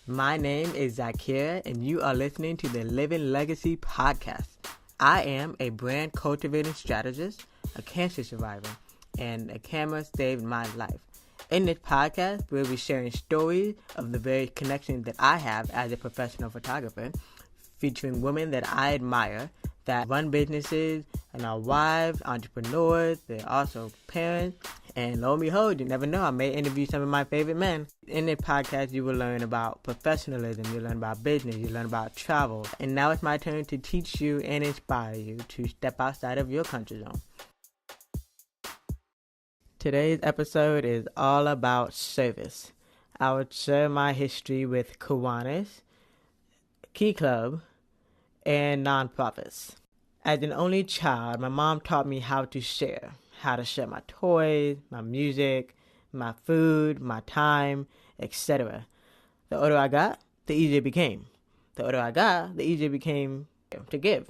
My name is Zakir, and you are listening to the Living Legacy Podcast. I am a brand cultivating strategist, a cancer survivor, and a camera saved my life. In this podcast, we'll be sharing stories of the various connections that I have as a professional photographer, featuring women that I admire that run businesses and are wives, entrepreneurs. They're also parents. And lo and behold, you never know, I may interview some of my favorite men. In this podcast, you will learn about professionalism, you'll learn about business, you'll learn about travel. And now it's my turn to teach you and inspire you to step outside of your comfort zone. Today's episode is all about service. I will share my history with Kiwanis, Key Club, and nonprofits. As an only child, my mom taught me how to share my toys, my music, my food, my time, etc. The older I got, the easier it became. The older I got, the easier it became to give.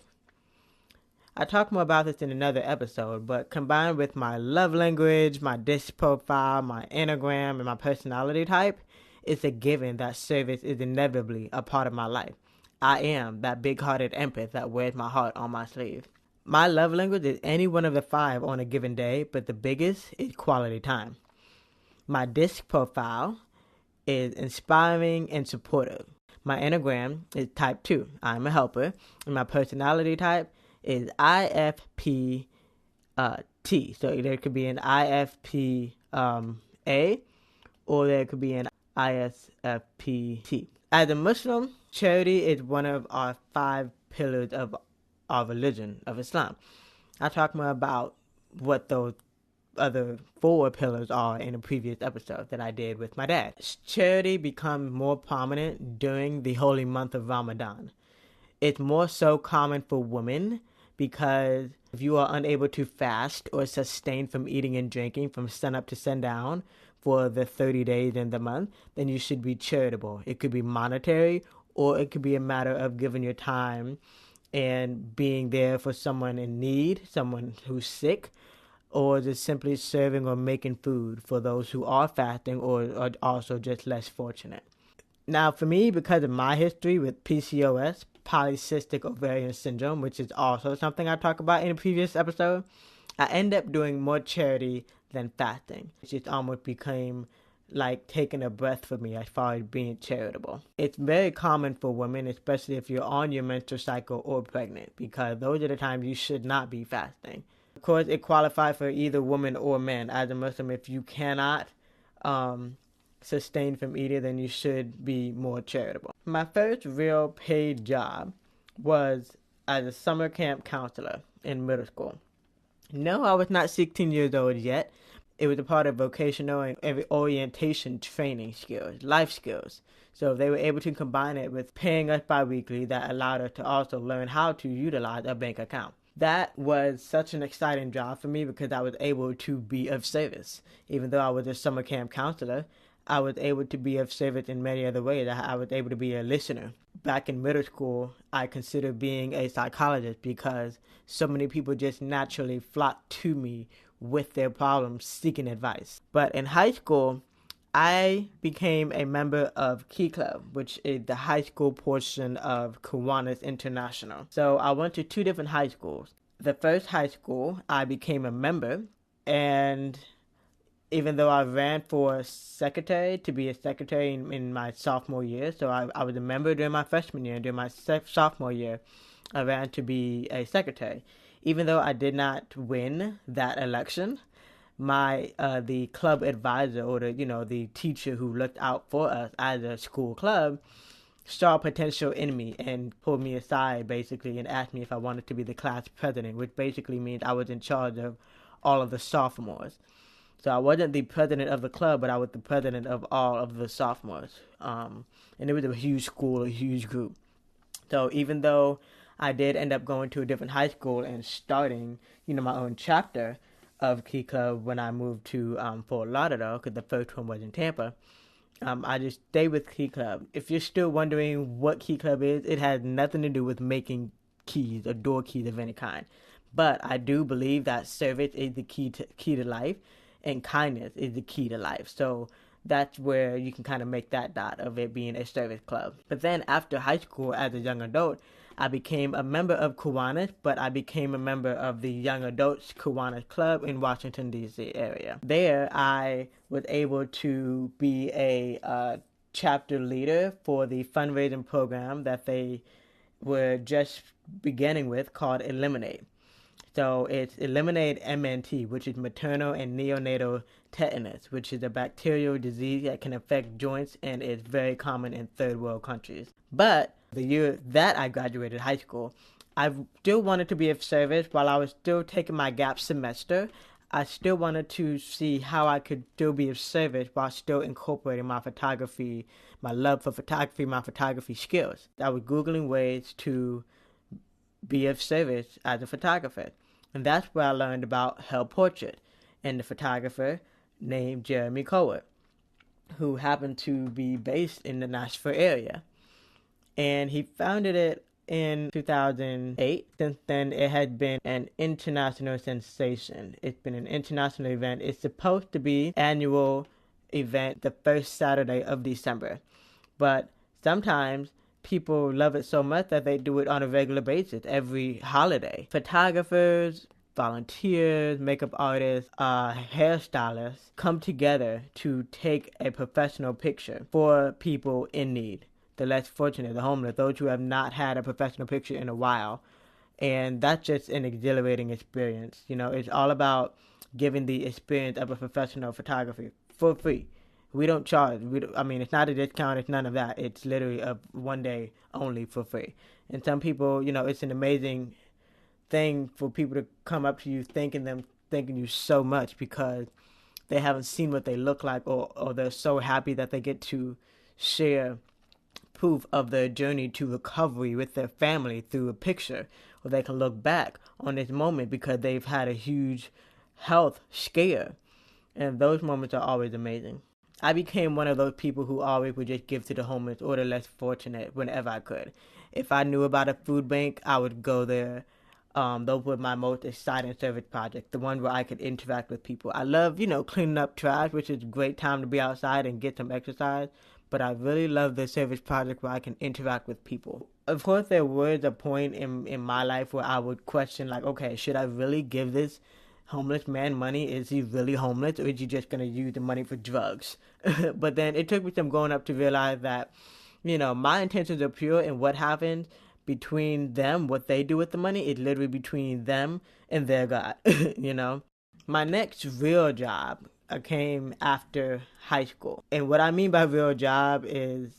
I talk more about this in another episode, but combined with my love language, my disc profile, my enneagram, and my personality type, it's a given that service is inevitably a part of my life. I am that big-hearted empath that wears my heart on my sleeve. My love language is any one of the 5 on a given day, but the biggest is quality time. My disc profile is inspiring and supportive. My enneagram is type 2. I'm a helper. And my personality type is ISFP-T. So there could be an ISFP-A or there could be an ISFP-T. As a Muslim, charity is one of our 5 pillars of our religion, of Islam. I talk more about what those other 4 pillars are in a previous episode that I did with my dad. Charity becomes more prominent during the holy month of Ramadan. It's more so common for women because if you are unable to fast or sustain from eating and drinking from sunup to sundown for the 30 days in the month, then you should be charitable. It could be monetary or it could be a matter of giving your time and being there for someone in need, someone who's sick, or just simply serving or making food for those who are fasting or are also just less fortunate. Now, for me, because of my history with PCOS, polycystic ovarian syndrome, which is also something I talked about in a previous episode, I end up doing more charity than fasting. It just almost became like taking a breath for me as far as being charitable. It's very common for women, especially if you're on your menstrual cycle or pregnant, because those are the times you should not be fasting. Of course, it qualifies for either woman or man. As a Muslim, if you cannot sustain from eating, then you should be more charitable. My first real paid job was as a summer camp counselor in middle school. No, I was not 16 years old yet. It was a part of vocational and orientation training skills, life skills. So they were able to combine it with paying us bi-weekly that allowed us to also learn how to utilize a bank account. That was such an exciting job for me because I was able to be of service. Even though I was a summer camp counselor, I was able to be of service in many other ways. I was able to be a listener. Back in middle school, I considered being a psychologist because so many people just naturally flocked to me with their problems seeking advice. But in high school, I became a member of Key Club, which is the high school portion of Kiwanis International. So I went to 2 different high schools. The first high school, I became a member, and even though I ran for secretary, to be a secretary in my sophomore year, so I was a member during my freshman year, and during my sophomore year, I ran to be a secretary. Even though I did not win that election, the club advisor or the teacher who looked out for us as a school club saw a potential in me and pulled me aside basically and asked me if I wanted to be the class president, which basically means I was in charge of all of the sophomores. So I wasn't the president of the club, but I was the president of all of the sophomores. And it was a huge school, a huge group. So even though I did end up going to a different high school and starting, my own chapter of Key Club when I moved to Fort Lauderdale, because the first one was in Tampa, I just stayed with Key Club. If you're still wondering what Key Club is, it has nothing to do with making keys or door keys of any kind. But I do believe that service is the key to life, and kindness is the key to life. So that's where you can kind of make that dot of it being a service club. But then after high school, as a young adult, I became a member of Kiwanis, but I became a member of the Young Adults Kiwanis Club in Washington, D.C. area. There, I was able to be a chapter leader for the fundraising program that they were just beginning with called Eliminate. So it's Eliminate MNT, which is maternal and neonatal tetanus, which is a bacterial disease that can affect joints and is very common in third world countries. But the year that I graduated high school, I still wanted to be of service while I was still taking my gap semester. I still wanted to see how I could still be of service while still incorporating my photography, my love for photography, my photography skills. I was Googling ways to be of service as a photographer. And that's where I learned about Hell Portrait and the photographer named Jeremy Cowart, who happened to be based in the Nashville area. And he founded it in 2008. Since then, it has been an international sensation. It's been an international event. It's supposed to be an annual event the first Saturday of December. But sometimes people love it so much that they do it on a regular basis every holiday. Photographers, volunteers, makeup artists, hairstylists come together to take a professional picture for people in need, the less fortunate, the homeless, those who have not had a professional picture in a while. And that's just an exhilarating experience. You know, it's all about giving the experience of a professional photography for free. We don't charge. It's not a discount. It's none of that. It's literally a one day only for free. And some people, you know, it's an amazing thing for people to come up to you thanking you so much because they haven't seen what they look like, or they're so happy that they get to share proof of their journey to recovery with their family through a picture, or they can look back on this moment because they've had a huge health scare. And those moments are always amazing. I became one of those people who always would just give to the homeless or the less fortunate whenever I could. If I knew about a food bank, I would go there. Those were my most exciting service projects, the one where I could interact with people. I love, cleaning up trash, which is a great time to be outside and get some exercise. But I really love the service project where I can interact with people. Of course, there was a point in my life where I would question, like, okay, should I really give this homeless man money? Is he really homeless, or is he just going to use the money for drugs? But then it took me some growing up to realize that, my intentions are pure, and what happens between them, what they do with the money, is literally between them and their God, My next real job came after high school. And what I mean by real job is,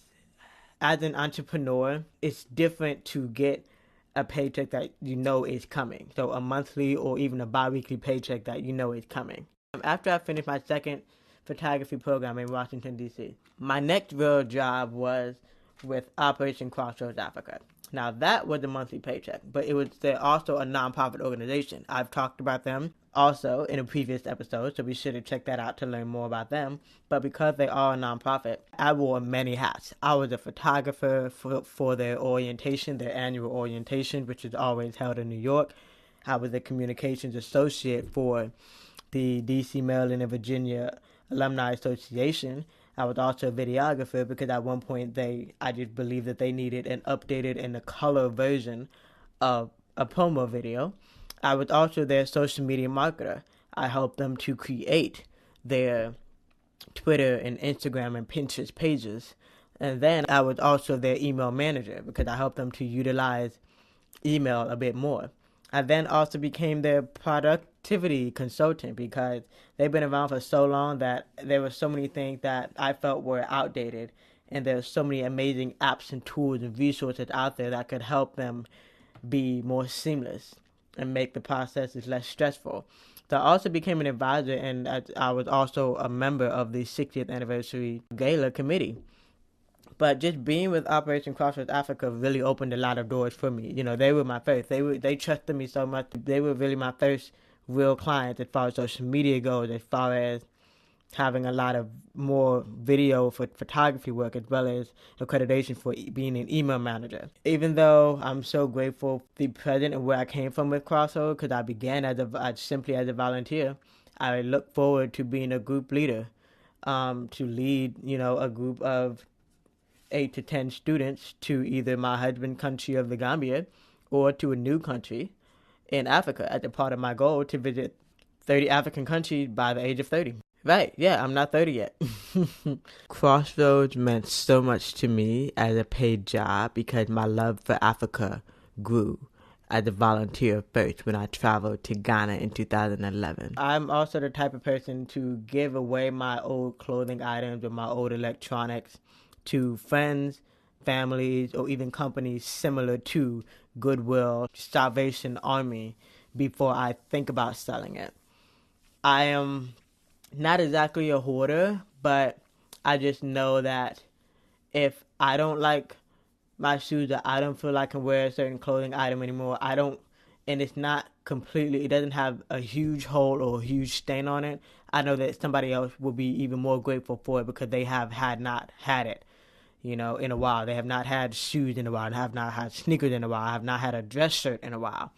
as an entrepreneur, it's different to get a paycheck that is coming. So a monthly or even a bi-weekly paycheck that is coming. After I finished my second photography program in Washington, D.C., my next real job was with Operation Crossroads Africa. Now, that was a monthly paycheck, but they're also a nonprofit organization. I've talked about them also in a previous episode, so be sure to check that out to learn more about them. But because they are a nonprofit, I wore many hats. I was a photographer for their orientation, their annual orientation, which is always held in New York. I was a communications associate for the D.C., Maryland, and Virginia Alumni Association. I was also a videographer because at one point I just believed that they needed an updated and a color version of a promo video. I was also their social media marketer. I helped them to create their Twitter and Instagram and Pinterest pages. And then I was also their email manager because I helped them to utilize email a bit more. I then also became their productivity consultant because they've been around for so long that there were so many things that I felt were outdated. And there's so many amazing apps and tools and resources out there that could help them be more seamless and make the processes less stressful. So I also became an advisor, and I was also a member of the 60th anniversary gala committee. But just being with Operation Crossroads Africa really opened a lot of doors for me. They were my first. They trusted me so much. They were really my first real clients as far as social media goes, as far as having a lot of more video for photography work, as well as accreditation for being an email manager. Even though I'm so grateful for the present and where I came from with Crossroads, because I began simply as a volunteer, I look forward to being a group leader to lead, a group of 8 to 10 students to either my husband country of the Gambia or to a new country in Africa as a part of my goal to visit 30 African countries by the age of 30. Right, yeah, I'm not 30 yet. Crossroads meant so much to me as a paid job because my love for Africa grew as a volunteer first when I traveled to Ghana in 2011. I'm also the type of person to give away my old clothing items or my old electronics to friends, families, or even companies similar to Goodwill, Salvation Army before I think about selling it. I am not exactly a hoarder, but I just know that if I don't like my shoes, or I don't feel like I can wear a certain clothing item anymore, and it's not completely, it doesn't have a huge hole or a huge stain on it, I know that somebody else will be even more grateful for it because they have not had it, in a while. They have not had shoes in a while, have not had sneakers in a while, have not had a dress shirt in a while.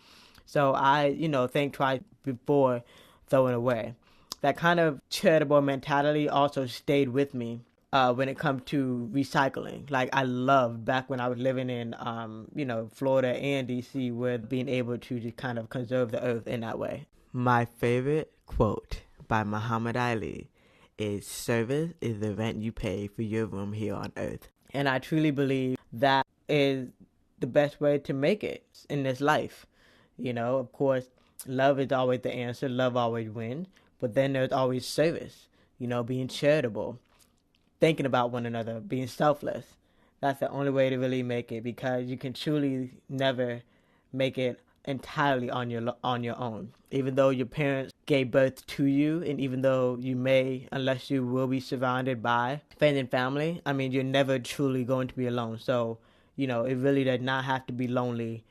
So I, think twice before throwing away. That kind of charitable mentality also stayed with me when it comes to recycling. Like I loved back when I was living in, Florida and DC, with being able to just kind of conserve the earth in that way. My favorite quote by Muhammad Ali is, "Service is the rent you pay for your room here on earth." And I truly believe that is the best way to make it in this life. Of course, love is always the answer. Love always wins. But then there's always service, being charitable, thinking about one another, being selfless. That's the only way to really make it, because you can truly never make it entirely on your own. Even though your parents gave birth to you, and even though you may, unless you will be surrounded by friends and family, you're never truly going to be alone. So, it really does not have to be lonely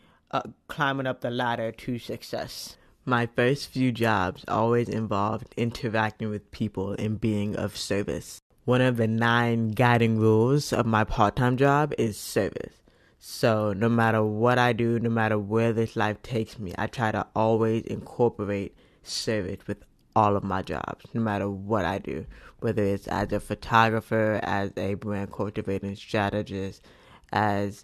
climbing up the ladder to success. My first few jobs always involved interacting with people and being of service. One of the 9 guiding rules of my part-time job is service. So no matter what I do, no matter where this life takes me, I try to always incorporate service with all of my jobs, no matter what I do, whether it's as a photographer, as a brand cultivating strategist, as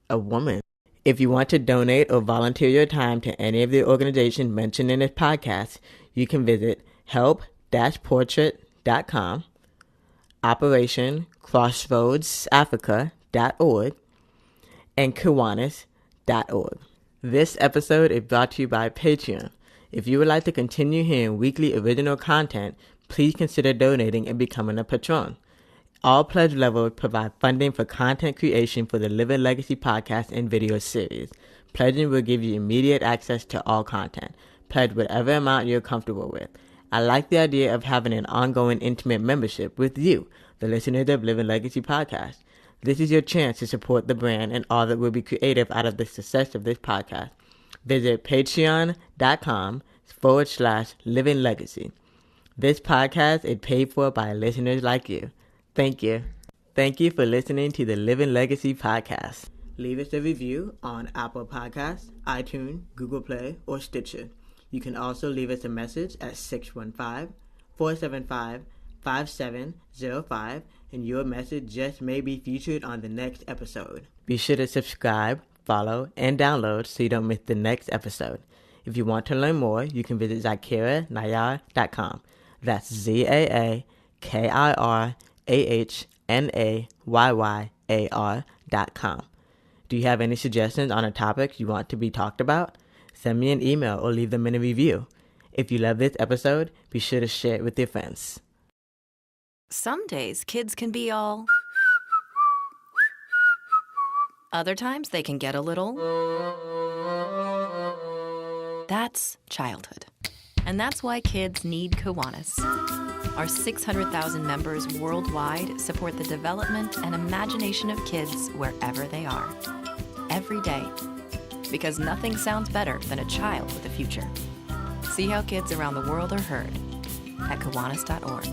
a woman. If you want to donate or volunteer your time to any of the organizations mentioned in this podcast, you can visit help-portrait.com, Operation Crossroads Africa.org, and Kiwanis.org. This episode is brought to you by Patreon. If you would like to continue hearing weekly original content, please consider donating and becoming a patron. All pledge levels provide funding for content creation for the Living Legacy podcast and video series. Pledging will give you immediate access to all content. Pledge whatever amount you're comfortable with. I like the idea of having an ongoing intimate membership with you, the listeners of Living Legacy podcast. This is your chance to support the brand and all that will be creative out of the success of this podcast. Visit patreon.com/Living Legacy. This podcast is paid for by listeners like you. Thank you. Thank you for listening to the Living Legacy podcast. Leave us a review on Apple Podcasts, iTunes, Google Play, or Stitcher. You can also leave us a message at 615-475-5705, and your message just may be featured on the next episode. Be sure to subscribe, follow, and download so you don't miss the next episode. If you want to learn more, you can visit ZakiraNayar.com. That's ZakiraNayar.com. Do you have any suggestions on a topic you want to be talked about? Send me an email or leave them in a review. If you love this episode, be sure to share it with your friends. Some days kids can be all... Other times they can get a little... That's childhood. And that's why kids need Kiwanis. Our 600,000 members worldwide support the development and imagination of kids wherever they are. Every day. Because nothing sounds better than a child with a future. See how kids around the world are heard at Kiwanis.org.